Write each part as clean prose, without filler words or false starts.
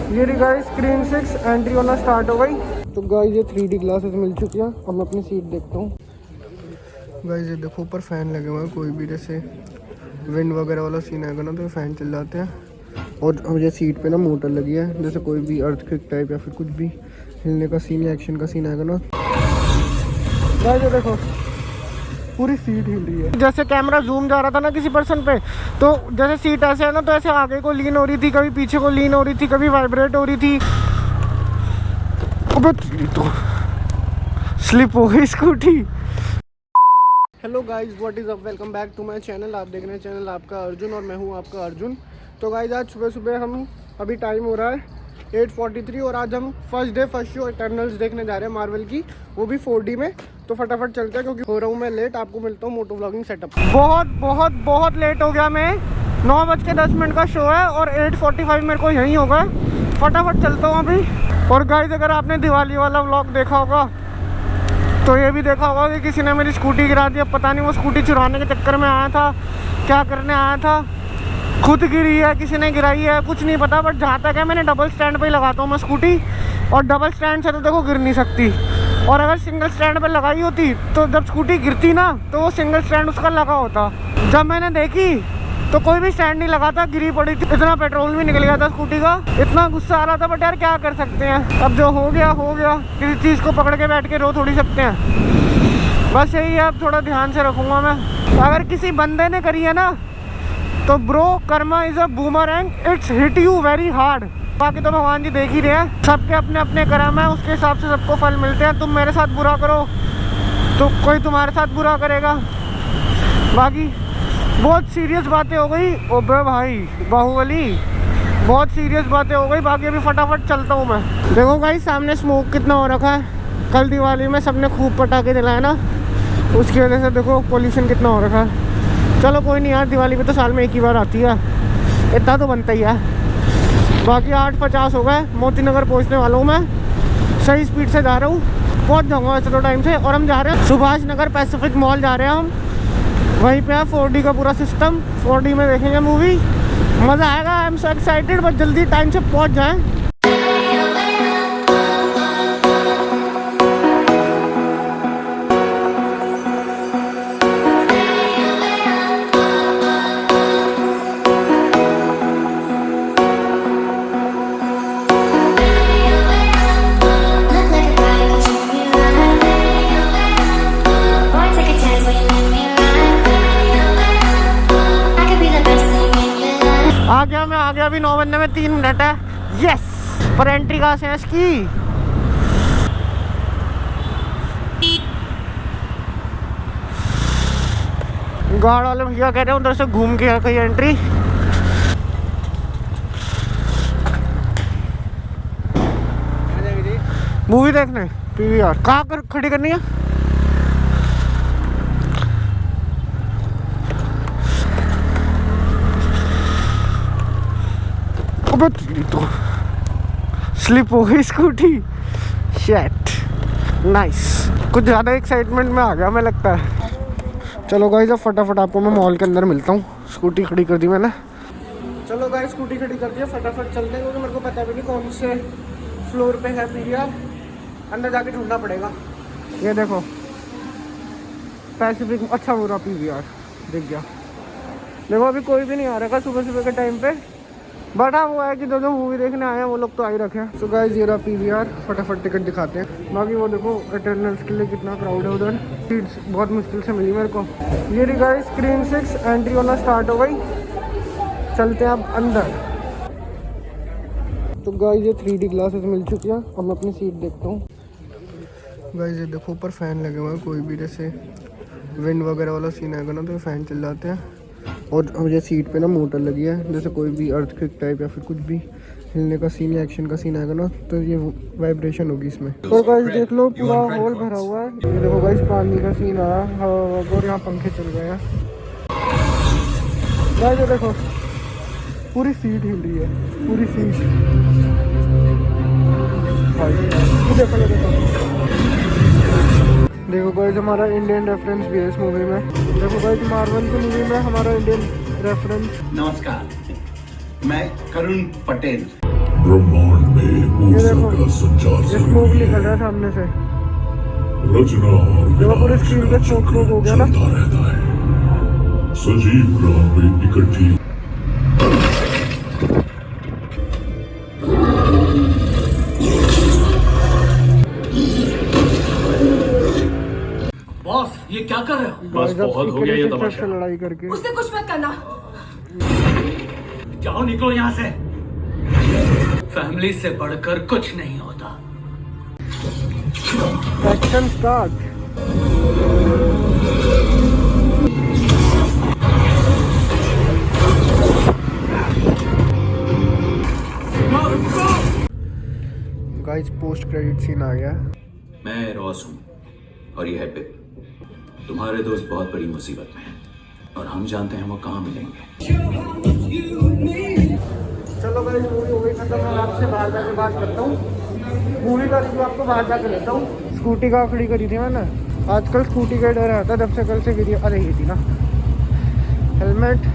ये रही guys screen 6 entry होना स्टार्ट हो गई। तो गाइस ये 3D ग्लासेस मिल चुकी है। अब मैं अपनी सीट देखता हूँ। गाइस ये देखो ऊपर फैन लगे हुए हैं, कोई भी जैसे विंड वगैरह वाला सीन आएगा ना तो ये फैन चल जाते हैं। और मुझे सीट पे ना मोटर लगी है, जैसे कोई भी अर्थक्वेक टाइप या फिर कुछ भी हिलने का सीन या एक्शन का सीन आएगा ना। गाइस ये देखो पूरी सीट हिल रही है। जैसे कैमरा जूम जा रहा था ना किसी पर्सन पे, तो जैसे सीट ऐसे है ना तो ऐसे आगे को लीन हो रही थी, कभी पीछे को लीन हो रही थी, कभी वाइब्रेट हो रही थी। अबे तो स्लिप हो गई scooty. Hello guys, what is up, welcome back to my channel. आप देख रहे हैं चैनल आपका अर्जुन और मैं हूं आपका अर्जुन। तो गाइस आज सुबह सुबह हम अभी टाइम हो रहा है 8:43 और आज हम फर्स्ट शो इटर्नल्स देखने जा रहे हैं मार्वल की, वो भी 4D में। तो फटाफट चलते हैं क्योंकि हो रहा हूँ मैं लेट। आपको मिलता हूँ मोटो व्लॉगिंग सेटअप। बहुत लेट हो गया मैं। 9:10 का शो है और 8:45 मेरे को यहीं होगा। फटाफट चलता हूँ अभी। और गाइस अगर आपने दिवाली वाला व्लॉग देखा होगा तो ये भी देखा होगा कि किसी ने मेरी स्कूटी गिरा दी। अब पता नहीं वो स्कूटी चुराने के चक्कर में आया था, क्या करने आया था, खुद गिरी है, किसी ने गिराई है, कुछ नहीं पता। बट जहाँ तक है मैंने डबल स्टैंड पे ही लगाता हूँ मैं स्कूटी, और डबल स्टैंड से तो देखो गिर नहीं सकती। और अगर सिंगल स्टैंड पे लगाई होती तो जब स्कूटी गिरती ना तो वो सिंगल स्टैंड उसका लगा होता। जब मैंने देखी तो कोई भी स्टैंड नहीं लगा था, गिरी पड़ी थी। इतना पेट्रोल भी निकल गया था स्कूटी का, इतना गुस्सा आ रहा था। बट यार क्या कर सकते हैं, अब जो हो गया हो गया। किसी चीज़ को पकड़ के बैठ के रो थोड़ी सकते हैं। बस यही है, अब थोड़ा ध्यान से रखूँगा मैं। अगर किसी बंदे ने करी है ना तो bro Karma is a boomerang, it's hit you very hard. बाकी तो भगवान जी देख ही रहे हैं, सबके अपने अपने कर्म है, उसके हिसाब से सबको फल मिलते हैं। तुम मेरे साथ बुरा करो तो कोई तुम्हारे साथ बुरा करेगा। बाकी बहुत सीरियस बातें हो गई ओबे भाई बाहुबली, बहुत सीरियस बातें हो गई। बाकी अभी फटाफट चलता हूँ मैं। देखो भाई सामने स्मोक कितना हो रखा है। कल दिवाली में सबने खूब पटाखे जलाए ना, उसकी वजह से देखो पोल्यूशन कितना हो रखा है। चलो कोई नहीं यार, दिवाली पे तो साल में एक ही बार आती है, इतना तो बनता ही है। बाकी 8:50 हो गए, मोती नगर पहुँचने वाला हूँ मैं। सही स्पीड से जा रहा हूँ, पहुँच जाऊँगा वैसे तो टाइम से। और हम जा रहे हैं सुभाष नगर पैसिफिक मॉल जा रहे हैं हम। वहीं पे है 4D का पूरा सिस्टम, 4D में देखेंगे मूवी, मज़ा आएगा। आई एम सो एक्साइटेड, बस जल्दी टाइम से पहुँच जाएँ। आ गया अभी 9 बजने में 3 मिनट है। यस, पर एंट्री कहाँ से है इसकी? गार्ड वाले भैया कह रहे हैं उधर से घूम के है कहीं एंट्री। मूवी देखने PVR कहाँ कर खड़ी करनी है? तो स्लिप हो गई स्कूटी। शेट, नाइस। कुछ ज़्यादा एक्साइटमेंट में आ गया मैं लगता है। चलो गाइस अब फटाफट आपको मैं मॉल के अंदर मिलता हूँ। स्कूटी खड़ी कर दी मैंने। चलो गाइस स्कूटी खड़ी कर दी है, फटाफट चलते हैं क्योंकि मेरे को पता भी नहीं कौन से फ्लोर पे है PVR। अंदर जाके ढूंढना पड़ेगा। ये देखो पैसिफिक, अच्छा हो रहा PVR दिख गया। देखो अभी कोई भी नहीं आ रहा सुबह सुबह के टाइम पे, बट हाँ वो है कि जो मूवी देखने आए हैं वो लोग तो आ ही रखे हैं। सो गाइस ये रहा PVR, फटाफट टिकट दिखाते हैं। बाकी वो देखो इटर्नल्स के लिए कितना क्राउड है उधर, सीट्स बहुत मुश्किल से मिली मेरे को। ये रही गाइस स्क्रीन 6 एंट्री होना स्टार्ट हो गई। चलते हैं अब अंदर। तो गाइस ये 3D ग्लासेस मिल चुकी है। अब मैं अपनी सीट देखता हूँ। गाइस ये देखो ऊपर फैन लगे हुए हैं, कोई भी जैसे विंड वगैरह वाला सीन आएगा ना तो ये फैन चल जाते हैं। और मुझे सीट पे ना मोटर लगी है, जैसे कोई भी अर्थक्वेक टाइप या फिर कुछ भी हिलने का सीन या एक्शन का सीन आएगा ना तो ये वाइब्रेशन होगी इसमें। तो गाइस देख लो पूरा हॉल भरा हुआ है। ये देखो गाइस पानी का सीन आया और यहाँ पंखे चल गए हैं। गाइस ये देखो पूरी सीट हिल रही है, पूरी सीट। देखो गाइस हमारा इंडियन रेफरेंस भी है इस मूवी में। देखो गाइस मार्वल की मूवी में हमारा इंडियन रेफरेंस। नमस्कार, मैं करुण पटेल। ब्रह्मांड में ऊर्जा का संचार स्मोक निकल रहा है सामने से, रचना और पूरे स्क्रीन पे स्मोक हो गया ना, चलता रहता है। सजीव ग्रहों में इकट्ठी बॉस ये क्या कर रहे हो? बस बहुत हो गया ये तमाशा, लड़ाई करके उससे कुछ मत करना। जाओ निकलो यहाँ से। फैमिली से बढ़कर कुछ नहीं होता। Action start. Guys post credit scene आ गया। मैं रॉस हूँ और ये है पिप। तुम्हारे दोस्त बहुत बड़ी मुसीबत में हैं और हम जानते हैं वो कहाँ मिलेंगे। चलो गाइस मूवी हो गई खत्म। मैं आपसे बाहर जाके बात करता हूँ। मूवी का रिव्यू आपको बाहर जाके लेता हूँ। स्कूटी का खड़ी करी थी मैंने। आजकल स्कूटी का डर आता है, जब से कल से गिरी। अरे ये थी ना, हेलमेट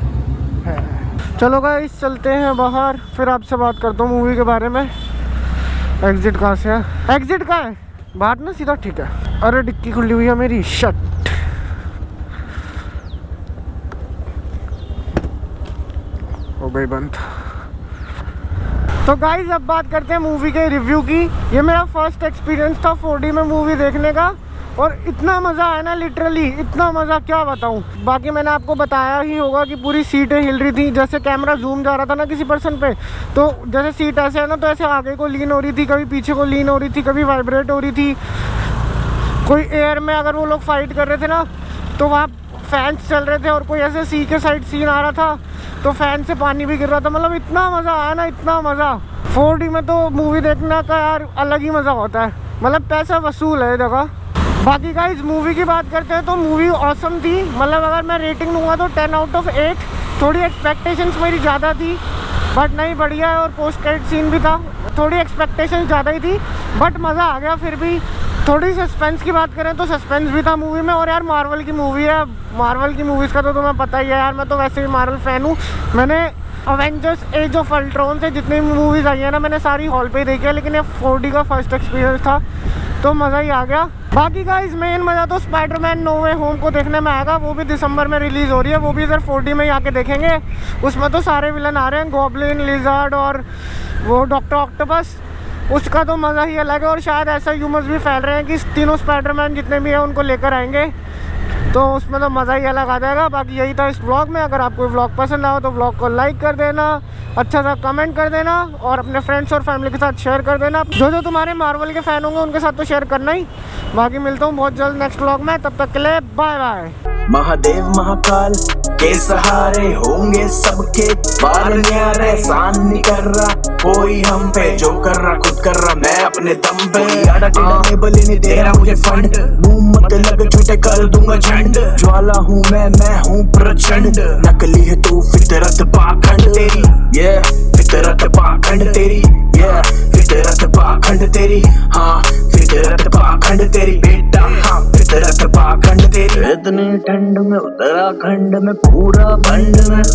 है। चलो गाइस चलते हैं बाहर, फिर आपसे बात करता हूँ मूवी के बारे में। एग्जिट कहाँ से है? एग्जिट कहाँ है? बाहर ना सीधा, ठीक है। अरे डिक्की खुली हुई है मेरी, शट। हो गई बंद। तो गाइज अब बात करते हैं मूवी के रिव्यू की। ये मेरा फर्स्ट एक्सपीरियंस था 4D में मूवी देखने का, और इतना मज़ा आया ना, लिटरली इतना मज़ा क्या बताऊँ। बाकी मैंने आपको बताया ही होगा कि पूरी सीटें हिल रही थी। जैसे कैमरा जूम जा रहा था ना किसी पर्सन पे, तो जैसे सीट ऐसे है ना, तो ऐसे आगे को लीन हो रही थी, कभी पीछे को लीन हो रही थी, कभी वाइब्रेट हो रही थी। कोई एयर में अगर वो लोग फाइट कर रहे थे ना, तो वहाँ फैंस चल रहे थे, और कोई ऐसे सी के साइड सीन आ रहा था तो फैन से पानी भी गिर रहा था। मतलब इतना मज़ा आया ना, इतना मज़ा। 4D में तो मूवी देखने का यार अलग ही मज़ा होता है। मतलब पैसा वसूल है जगह। बाकी गाइस मूवी की बात करते हैं तो मूवी ऑसम थी। मतलब अगर मैं रेटिंग दूंगा तो 10 आउट ऑफ 8। थोड़ी एक्सपेक्टेशंस मेरी ज़्यादा थी, बट नहीं, बढ़िया है। और पोस्ट क्रेडिट सीन भी था, थोड़ी एक्सपेक्टेशंस ज़्यादा ही थी, बट मज़ा आ गया। फिर भी थोड़ी सस्पेंस की बात करें तो सस्पेंस भी था मूवी में। और यार मार्वल की मूवी है, मार्वल की मूवीज़ का तो तुम्हें पता ही है यार। मैं तो वैसे भी मार्वल फ़ैन हूँ। मैंने अवेंजर्स एज ऑफ अल्ट्रॉन से जितनी भी मूवीज़ आई है ना, मैंने सारी हॉल पे ही देखी है। लेकिन ये 4D का फर्स्ट एक्सपीरियंस था, तो मज़ा ही आ गया। बाकी गाइस मेन मज़ा तो स्पाइडरमैन नो वे होम को देखने में आएगा। वो भी दिसंबर में रिलीज़ हो रही है, वो भी इधर 4D में ही आके देखेंगे। उसमें तो सारे विलन आ रहे हैं, गॉब्लिन, लिजर्ड और वो डॉक्टर ऑक्टोपस। उसका तो मज़ा ही अलग है। और शायद ऐसा ह्यूमर्स भी फैल रहे हैं कि तीनों स्पाइडरमैन जितने भी हैं उनको लेकर आएंगे, तो उसमें तो मज़ा ही अलग आ जाएगा। बाकी यही था इस व्लॉग में। अगर आपको व्लॉग पसंद आया तो व्लॉग को लाइक कर देना, अच्छा सा कमेंट कर देना, और अपने फ्रेंड्स और फैमिली के साथ शेयर कर देना। जो तुम्हारे मार्वल के फ़ैन होंगे उनके साथ तो शेयर करना ही। बाकी मिलता हूँ बहुत जल्द नेक्स्ट व्लॉग में, तब तक के लिए बाय बाय। महादेव महाकाल के सहारे होंगे सबके बाल न्यारे। एहसान नहीं कर रहा कोई हम पे, जो कर रहा खुद कर रहा मैं अपने दम पे। आड़ा टेढ़ा लेबल ही नहीं दे रहा मुझे फंड, मुंह मत लग झूठे कर दूंगा झंड। ज्वाला हूँ मैं हूँ प्रचंड, नकली है तू फितरत पाखंड तेरी। ये फितरत पाखंड तेरी, ये फितरत पाखंड तेरी। हाँ फितरत पाखंड तेरी बेटा, हाँ फितरत पाखंड तेरी। इतनी ठंड में उत्तराखंड में पूरा बंड में